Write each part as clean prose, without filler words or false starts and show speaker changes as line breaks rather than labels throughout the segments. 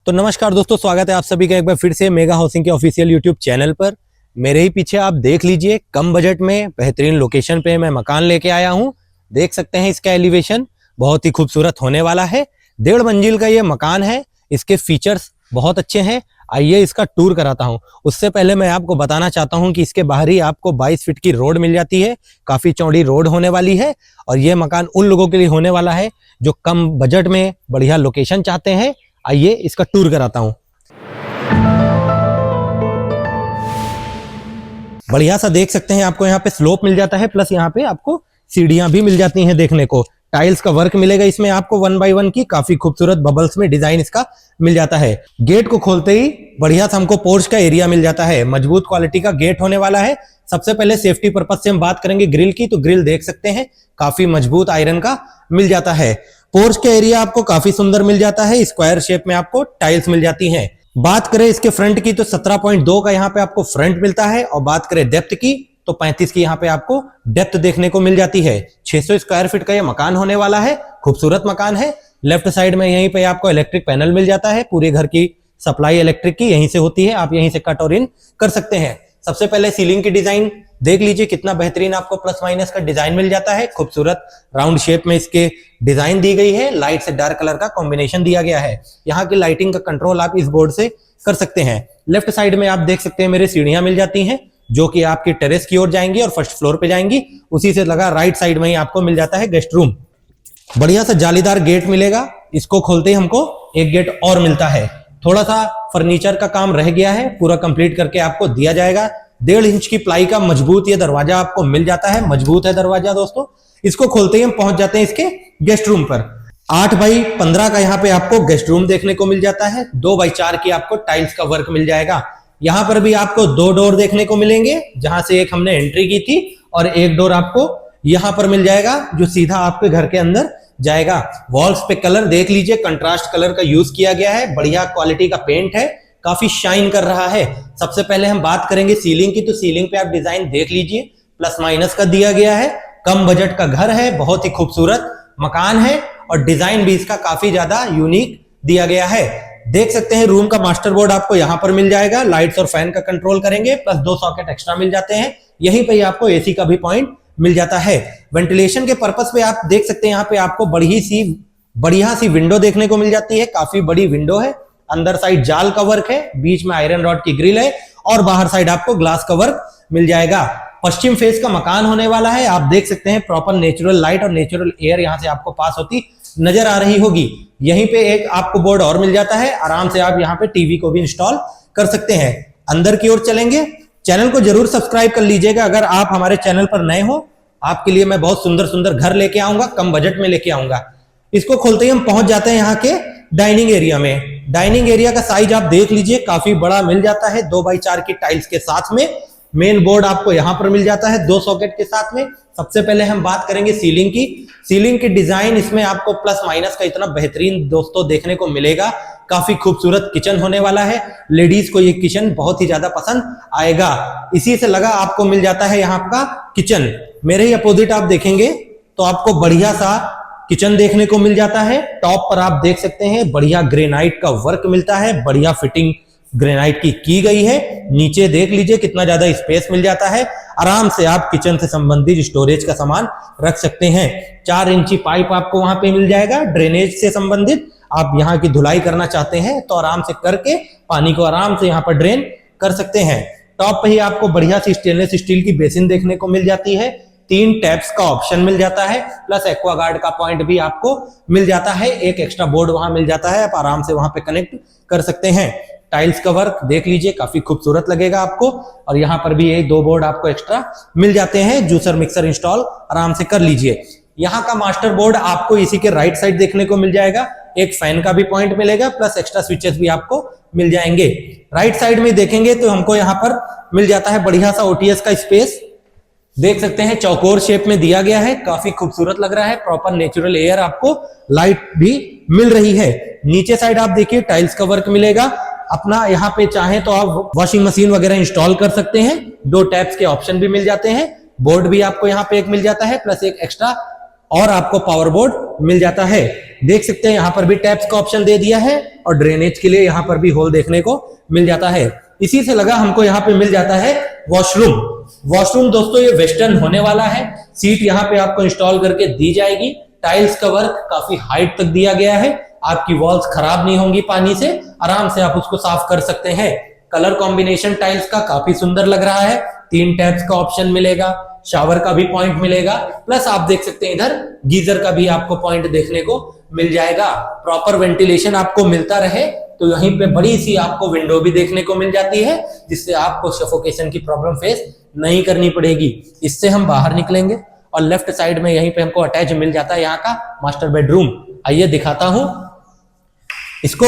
तो नमस्कार दोस्तों, स्वागत है आप सभी का एक बार फिर से मेगा हाउसिंग के ऑफिशियल यूट्यूब चैनल पर। मेरे ही पीछे आप देख लीजिए, कम बजट में बेहतरीन लोकेशन पे मैं मकान लेके आया हूं। देख सकते हैं इसका एलिवेशन बहुत ही खूबसूरत होने वाला है। 1.5 मंजिल का ये मकान है। इसके फीचर्स बहुत अच्छे हैं। आइए इसका टूर कराता हूं। उससे पहले मैं आपको बताना चाहता हूं कि इसके बाहर ही आपको 22 फीट की रोड मिल जाती है। काफी चौड़ी रोड होने वाली है और यह मकान उन लोगों के लिए होने वाला है जो कम बजट में बढ़िया लोकेशन चाहते हैं। आइए इसका टूर कराता हूं। बढ़िया सा देख सकते हैं, आपको यहाँ पे स्लोप मिल जाता है, प्लस यहाँ पे आपको सीढ़ियां भी मिल जाती हैं देखने को। टाइल्स का वर्क मिलेगा इसमें आपको 1 बाय 1 की। काफी खूबसूरत बबल्स में डिजाइन इसका मिल जाता है। गेट को खोलते ही बढ़िया सा हमको पोर्च का एरिया मिल जाता है। मजबूत क्वालिटी का गेट होने वाला है। सबसे पहले सेफ्टी पर्पज से हम बात करेंगे ग्रिल की, तो ग्रिल देख सकते हैं काफी मजबूत आयरन का मिल जाता है। पोर्च का एरिया आपको काफी सुंदर मिल जाता है। स्क्वायर शेप में आपको टाइल्स मिल जाती हैं। बात करें इसके फ्रंट की तो 17.2 का यहाँ पे आपको फ्रंट मिलता है, और बात करें डेप्थ की तो 35 की यहाँ पे आपको डेप्थ देखने को मिल जाती है। 600 स्क्वायर फीट का ये मकान होने वाला है। खूबसूरत मकान है। लेफ्ट साइड में यहीं पे आपको इलेक्ट्रिक पैनल मिल जाता है। पूरे घर की सप्लाई इलेक्ट्रिक की यहीं से होती है। आप यहीं से कट और इन कर सकते हैं। सबसे पहले सीलिंग की डिजाइन देख लीजिए, कितना बेहतरीन आपको प्लस माइनस का डिजाइन मिल जाता है। खूबसूरत राउंड शेप में इसके डिजाइन दी गई है। लाइट से डार्क कलर का कॉम्बिनेशन दिया गया है। यहाँ की लाइटिंग का कंट्रोल आप इस बोर्ड से कर सकते हैं। लेफ्ट साइड में आप देख सकते हैं मेरे सीढ़ियां मिल जाती हैं, जो कि आपकी टेरेस की ओर जाएंगी और फर्स्ट फ्लोर पे जाएंगी। उसी से लगा राइट साइड में ही आपको मिल जाता है गेस्ट रूम। बढ़िया सा जालीदार गेट मिलेगा। इसको खोलते ही हमको एक गेट और मिलता है। थोड़ा सा फर्नीचर का काम रह गया है, पूरा कंप्लीट करके आपको दिया जाएगा। 1.5 इंच की प्लाई का मजबूत ये दरवाजा आपको मिल जाता है। मजबूत है दरवाजा दोस्तों। इसको खोलते ही हम पहुंच जाते हैं इसके गेस्ट रूम पर। 8 बाई 15 का यहाँ पे आपको गेस्ट रूम देखने को मिल जाता है। 2 बाई 4 की आपको टाइल्स का वर्क मिल जाएगा। यहाँ पर भी आपको 2 डोर देखने को मिलेंगे, जहां से एक हमने एंट्री की थी, और एक डोर आपको यहाँ पर मिल जाएगा जो सीधा आपके घर के अंदर जाएगा। वॉल्स पे कलर देख लीजिए, कंट्रास्ट कलर का यूज किया गया है। बढ़िया क्वालिटी का पेंट है, काफी शाइन कर रहा है। सबसे पहले हम बात करेंगे सीलिंग की, तो सीलिंग पे आप डिजाइन देख लीजिए, प्लस माइनस का दिया गया है। कम बजट का घर है, बहुत ही खूबसूरत मकान है, और डिजाइन भी इसका काफी ज्यादा यूनिक दिया गया है। देख सकते हैं रूम का मास्टर बोर्ड आपको यहां पर मिल जाएगा। लाइट्स और फैन का कंट्रोल करेंगे, प्लस 2 सॉकेट एक्स्ट्रा मिल जाते हैं। यहीं पे आपको एसी का भी पॉइंट मिल जाता है। वेंटिलेशन के पर्पस पे आप देख सकते हैं यहाँ पे आपको बढ़िया सी विंडो देखने को मिल जाती है। काफी बड़ी विंडो है। अंदर साइड जाल का वर्क है, बीच में आयरन रॉड की ग्रिल है, और बाहर साइड आपको ग्लास का वर्क मिल जाएगा। पश्चिम फेस का मकान होने वाला है। आप देख सकते हैं प्रॉपर नेचुरल लाइट और नेचुरल एयर यहां से आपको पास होती नजर आ रही होगी। यहीं पे एक आपको बोर्ड और मिल जाता है। आराम से आप यहाँ पे टीवी को भी इंस्टॉल कर सकते हैं। अंदर की ओर चलेंगे। चैनल को जरूर सब्सक्राइब कर लीजिएगा अगर आप हमारे चैनल पर नए हो। आपके लिए मैं बहुत सुंदर सुंदर घर लेके आऊंगा, कम बजट में लेके आऊंगा। इसको खोलते ही हम पहुंच जाते हैं यहाँ के डाइनिंग एरिया में। डाइनिंग एरिया का साइज आप देख लीजिए, काफी बड़ा मिल जाता है। 2 बाई 4 की टाइल्स के साथ में मेन बोर्ड आपको यहां पर मिल जाता है, 2 सॉकेट के साथ में। सबसे पहले हम बात करेंगे सीलिंग की। सीलिंग की डिजाइन इसमें आपको प्लस माइनस का इतना बेहतरीन दोस्तों देखने को मिलेगा। काफी खूबसूरत किचन होने वाला है। लेडीज को ये किचन बहुत ही ज्यादा पसंद आएगा। इसी से लगा आपको मिल जाता है यहाँ का किचन। मेरे ही अपोजिट आप देखेंगे तो आपको बढ़िया सा किचन देखने को मिल जाता है। टॉप पर आप देख सकते हैं बढ़िया ग्रेनाइट का वर्क मिलता है। बढ़िया फिटिंग ग्रेनाइट की गई है। नीचे देख लीजिए कितना ज्यादा स्पेस मिल जाता है। आराम से आप किचन से संबंधित स्टोरेज का सामान रख सकते हैं। 4 इंची पाइप आपको वहां पे मिल जाएगा ड्रेनेज से संबंधित। आप यहाँ की धुलाई करना चाहते हैं तो आराम से करके पानी को आराम से यहाँ पर ड्रेन कर सकते हैं। टॉप पे ही आपको बढ़िया सी स्टेनलेस स्टील की बेसिन देखने को मिल जाती है। 3 टैप्स का ऑप्शन मिल जाता है, प्लस एक्वागार्ड का पॉइंट भी आपको मिल जाता है। एक एक्स्ट्रा बोर्ड वहां मिल जाता है, आप आराम से वहां पे कनेक्ट कर सकते हैं। टाइल्स का वर्क देख लीजिए, काफी खूबसूरत लगेगा आपको। और यहाँ पर भी 1-2 बोर्ड आपको एक्स्ट्रा मिल जाते हैं। जूसर मिक्सर इंस्टॉल आराम से कर लीजिए। यहाँ का मास्टर बोर्ड आपको इसी के राइट साइड देखने को मिल जाएगा। एक फैन का भी पॉइंट मिलेगा, प्लस एक्स्ट्रा स्विचेस भी आपको मिल जाएंगे। राइट साइड में देखेंगे तो हमको यहाँ पर मिल जाता है बढ़िया सा ओटीएस का स्पेस। देख सकते हैं चौकोर शेप में दिया गया है। काफी खूबसूरत लग रहा है। प्रॉपर नेचुरल एयर आपको लाइट भी मिल रही है। नीचे साइड आप देखिए टाइल्स का वर्क मिलेगा। अपना यहाँ पे चाहे तो आप वॉशिंग मशीन वगैरह इंस्टॉल कर सकते हैं। 2 टैप्स के ऑप्शन भी मिल जाते हैं। बोर्ड भी आपको यहाँ पे एक मिल जाता है, प्लस एक एक्स्ट्रा और आपको पावर बोर्ड मिल जाता है। देख सकते हैं यहाँ पर भी टैप्स का ऑप्शन दे दिया है और ड्रेनेज के लिए यहाँ पर भी होल देखने को मिल जाता है। इसी से लगा हमको यहाँ पे मिल जाता है वॉशरूम। वॉशरूम दोस्तों ये वेस्टर्न होने वाला है। सीट यहाँ पे आपको इंस्टॉल करके दी जाएगी। टाइल्स का वर्क काफी हाइट तक दिया गया है। आपकी वॉल्स खराब नहीं होंगी पानी से, आराम से आप उसको साफ कर सकते हैं। कलर कॉम्बिनेशन टाइल्स का काफी सुंदर लग रहा है। 3 टैप्स का ऑप्शन मिलेगा, शावर का भी पॉइंट मिलेगा, प्लस आप देख सकते हैं इधर गीजर का भी आपको पॉइंट देखने को मिल जाएगा। प्रॉपर वेंटिलेशन आपको मिलता रहे तो यहीं पे बड़ी सी आपको विंडो भी देखने को मिल जाती है, जिससे आपको सफोकेशन की प्रॉब्लम फेस नहीं करनी पड़ेगी। इससे हम बाहर निकलेंगे और लेफ्ट साइड में यहीं पे हमको अटैच मिल जाता है यहाँ का मास्टर बेडरूम। आइए दिखाता हूं इसको।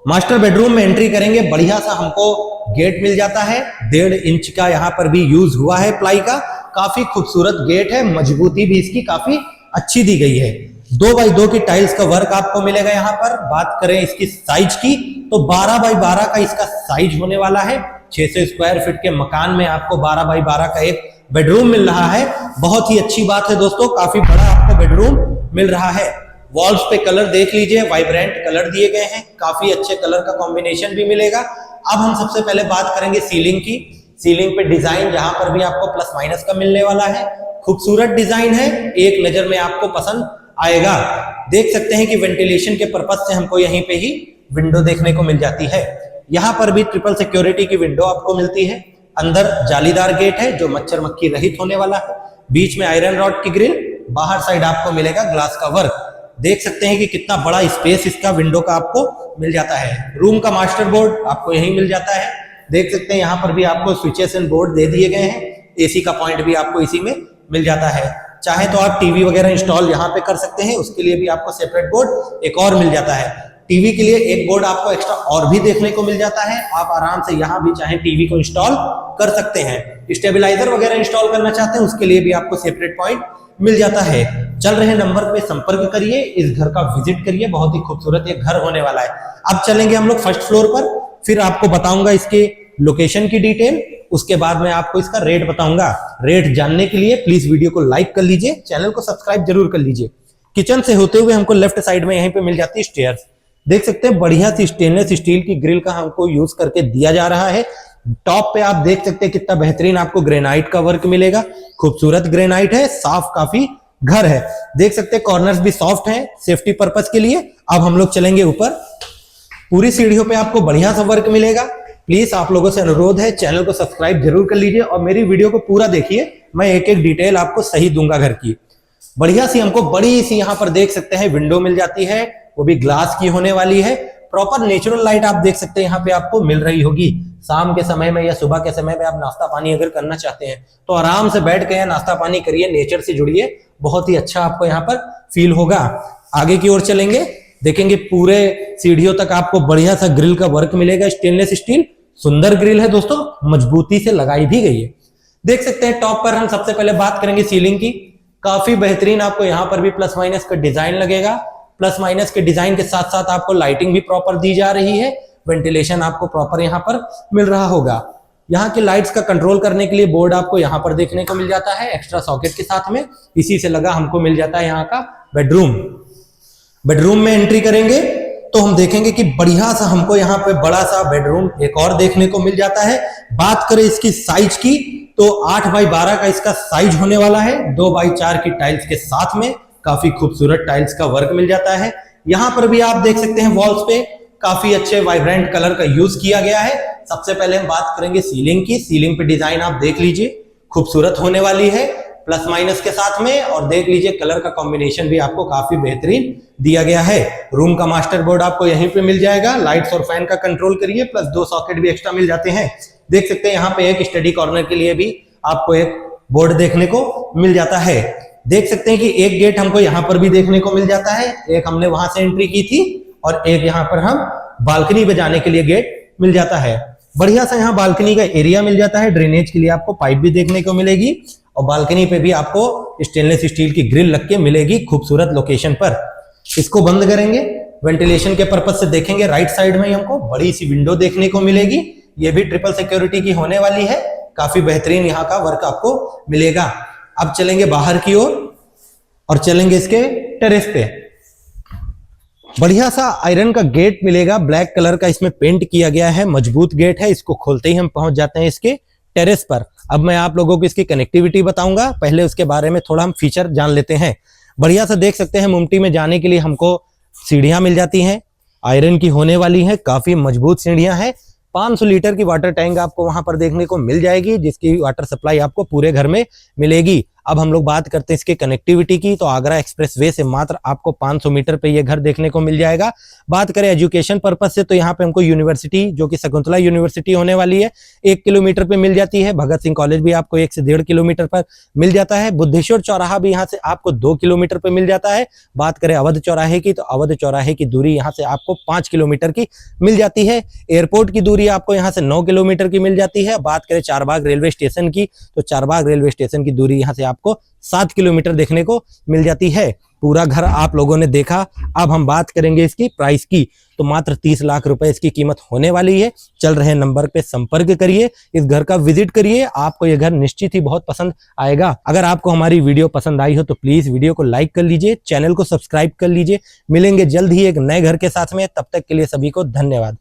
मास्टर बेडरूम में एंट्री करेंगे, बढ़िया सा हमको गेट मिल जाता है। 1.5 इंच का यहाँ पर भी यूज हुआ है प्लाई का। काफी खूबसूरत गेट है, मजबूती भी इसकी काफी अच्छी दी गई है। 2x2 की टाइल्स का वर्क आपको मिलेगा। यहाँ पर बात करें इसकी साइज की तो 12x12 का इसका साइज होने वाला है। 600 स्क्वायर फीट के मकान में आपको 12x12 का एक बेडरूम मिल रहा है। बहुत ही अच्छी बात है दोस्तों, काफी बड़ा आपको बेडरूम मिल रहा है। वॉल्स पे कलर देख लीजिए, वाइब्रेंट कलर दिए गए हैं, काफी अच्छे कलर का कॉम्बिनेशन भी मिलेगा। अब हम सबसे पहले बात करेंगे सीलिंग की। सीलिंग पे डिजाइन जहां पर भी आपको प्लस माइनस का मिलने वाला है। खूबसूरत डिजाइन है, एक नजर में आपको पसंद आएगा। देख सकते हैं कि वेंटिलेशन के पर्पज से हमको यहीं पे ही विंडो देखने को मिल जाती है। यहाँ पर भी ट्रिपल सिक्योरिटी की विंडो आपको मिलती है। अंदर जालीदार गेट है जो मच्छर मक्खी रहित होने वाला है। बीच में आयरन रॉड की ग्रिल, बाहर साइड आपको मिलेगा ग्लास का वर्क। देख सकते हैं कि कितना बड़ा स्पेस इसका विंडो का आपको मिल जाता है। रूम का मास्टर बोर्ड आपको यहीं मिल जाता है। देख सकते हैं यहाँ पर भी आपको स्विचेस एंड बोर्ड दे दिए गए हैं। एसी का पॉइंट भी आपको इसी में मिल जाता है। चाहे तो आप टीवी वगैरह इंस्टॉल यहाँ पे कर सकते हैं, उसके लिए भी आपको सेपरेट बोर्ड एक और मिल जाता है। टीवी के लिए एक बोर्ड आपको एक्स्ट्रा और भी देखने को मिल जाता है। आप आराम से यहाँ भी चाहे टीवी को इंस्टॉल कर सकते हैं। स्टेबलाइजर वगैरह इंस्टॉल करना चाहते हैं उसके लिए भी आपको सेपरेट पॉइंट मिल जाता है। चल रहे नंबर पे संपर्क करिए, इस घर का विजिट करिए, बहुत ही खूबसूरत ये घर होने वाला है। अब चलेंगे हम लोग फर्स्ट फ्लोर पर, फिर आपको बताऊंगा इसके लोकेशन की डिटेल, उसके बाद मैं आपको इसका रेट बताऊंगा। रेट जानने के लिए प्लीज वीडियो को लाइक कर लीजिए, चैनल को सब्सक्राइब जरूर कर लीजिए। किचन से होते हुए हमको लेफ्ट साइड में यहीं पे मिल जाती है स्टेयर्स। देख सकते हैं बढ़िया सी स्टेनलेस स्टील की ग्रिल का हमको यूज करके दिया जा रहा है। टॉप पे आप देख सकते हैं कितना बेहतरीन आपको ग्रेनाइट का वर्क मिलेगा। खूबसूरत ग्रेनाइट है, साफ काफी घर है। देख सकते हैं कॉर्नर्स भी सॉफ्ट हैं सेफ्टी पर्पस के लिए। अब हम लोग चलेंगे ऊपर। पूरी सीढ़ियों पे आपको बढ़िया सा वर्क मिलेगा। प्लीज आप लोगों से अनुरोध है चैनल को सब्सक्राइब जरूर कर लीजिए और मेरी वीडियो को पूरा देखिए, मैं एक एक डिटेल आपको सही दूंगा घर की। बढ़िया सी हमको बड़ी सी यहाँ पर देख सकते हैं विंडो मिल जाती है, वो भी ग्लास की होने वाली है। प्रॉपर नेचुरल लाइट आप देख सकते हैं यहाँ पे आपको मिल रही होगी। शाम के समय में या सुबह के समय में आप नाश्ता पानी अगर करना चाहते हैं तो आराम से बैठ के नाश्ता पानी करिए, नेचर से जुड़िए, बहुत ही अच्छा आपको यहाँ पर फील होगा। आगे की ओर चलेंगे, देखेंगे पूरे सीढ़ियों तक आपको बढ़िया सा ग्रिल का वर्क मिलेगा। स्टेनलेस स्टील सुंदर ग्रिल है दोस्तों, मजबूती से लगाई भी गई है। देख सकते हैं टॉप पर हम सबसे पहले बात करेंगे सीलिंग की। काफी बेहतरीन आपको यहाँ पर भी प्लस माइनस का डिजाइन लगेगा। प्लस माइनस के डिजाइन के साथ साथ आपको लाइटिंग भी प्रॉपर दी जा रही है। वेंटिलेशन आपको प्रॉपर यहाँ पर मिल रहा होगा। यहाँ के लाइट्स का कंट्रोल करने के लिए बोर्ड आपको यहाँ पर देखने को मिल जाता है एक्स्ट्रा सॉकेट के साथ में। इसी से लगा हमको मिल जाता है यहाँ का बेडरूम। बेडरूम में एंट्री करेंगे तो हम देखेंगे कि बढ़िया सा हमको यहाँ पे बड़ा सा बेडरूम एक और देखने को मिल जाता है। बात करें इसकी साइज की तो 8x12 का इसका साइज होने वाला है। 2x4 की टाइल्स के साथ में काफी खूबसूरत टाइल्स का वर्क मिल जाता है। यहाँ पर भी आप देख सकते हैं वॉल्स पे काफी अच्छे वाइब्रेंट कलर का यूज किया गया है। सबसे पहले हम बात करेंगे सीलिंग की। सीलिंग पे डिजाइन आप देख लीजिए, खूबसूरत होने वाली है प्लस माइनस के साथ में। और देख लीजिए कलर का कॉम्बिनेशन भी आपको काफी बेहतरीन दिया गया है। रूम का मास्टर बोर्ड आपको यहीं पे मिल जाएगा। लाइट्स और फैन का कंट्रोल करिए, प्लस 2 सॉकेट भी एक्स्ट्रा मिल जाते हैं। देख सकते हैं यहाँ पे एक स्टडी कॉर्नर के लिए भी आपको एक बोर्ड देखने को मिल जाता है। देख सकते हैं कि एक गेट हमको यहाँ पर भी देखने को मिल जाता है। एक हमने वहां से एंट्री की थी और एक यहाँ पर हम बालकनी पे जाने के लिए गेट मिल जाता है। बढ़िया सा यहाँ बालकनी का एरिया मिल जाता है। ड्रेनेज के लिए आपको पाइप भी देखने को मिलेगी और बालकनी पे भी आपको स्टेनलेस स्टील की ग्रिल लग के मिलेगी खूबसूरत लोकेशन पर। इसको बंद करेंगे, वेंटिलेशन के पर्पज से देखेंगे। राइट साइड में हमको बड़ी सी विंडो देखने को मिलेगी। ये भी ट्रिपल सिक्योरिटी की होने वाली है। काफी बेहतरीन यहाँ का वर्क आपको मिलेगा। अब चलेंगे बाहर की ओर। और चलेंगे इसके टेरेस पे। बढ़िया सा आयरन का गेट मिलेगा, ब्लैक कलर का इसमें पेंट किया गया है, मजबूत गेट है। इसको खोलते ही हम पहुंच जाते हैं इसके टेरेस पर। अब मैं आप लोगों को इसकी कनेक्टिविटी बताऊंगा, पहले उसके बारे में थोड़ा हम फीचर जान लेते हैं। बढ़िया सा देख सकते हैं मुमटी में जाने के लिए हमको सीढ़ियां मिल जाती हैं, आयरन की होने वाली है, काफी मजबूत सीढ़ियां हैं। 500 लीटर की वाटर टैंक आपको वहां पर देखने को मिल जाएगी, जिसकी वाटर सप्लाई आपको पूरे घर में मिलेगी। अब हम लोग बात करते हैं इसके कनेक्टिविटी की, तो आगरा एक्सप्रेसवे से मात्र आपको 500 मीटर पे ये घर देखने को मिल जाएगा। बात करें एजुकेशन पर्पज से, तो यहाँ पे हमको यूनिवर्सिटी, जो कि शकुंतला यूनिवर्सिटी होने वाली है, 1 किलोमीटर पे मिल जाती है। भगत सिंह कॉलेज भी आपको 1 से 1.5 किलोमीटर पर मिल जाता है। बुद्धेश्वर चौराहा भी यहाँ से आपको 2 किलोमीटर पे मिल जाता है। बात करें अवध चौराहे की, तो अवध चौराहे की दूरी यहाँ से आपको 5 किलोमीटर की मिल जाती है। एयरपोर्ट की दूरी आपको यहाँ से 9 किलोमीटर की मिल जाती है। बात करें चारबाग रेलवे स्टेशन की, तो चारबाग रेलवे स्टेशन की दूरी यहाँ से आपको 7 किलोमीटर देखने को मिल जाती है। पूरा घर आप लोगों ने देखा। अब हम बात करेंगे इसकी प्राइस की, तो मात्र 30 लाख रुपए इसकी कीमत होने वाली है। चल रहे नंबर पे संपर्क करिए, इस घर का विजिट करिए, आपको यह घर निश्चित ही बहुत पसंद आएगा। अगर आपको हमारी वीडियो पसंद आई हो तो प्लीज वीडियो को लाइक कर लीजिए, चैनल को सब्सक्राइब कर लीजिए। मिलेंगे जल्द ही एक नए घर के साथ में, तब तक के लिए सभी को धन्यवाद।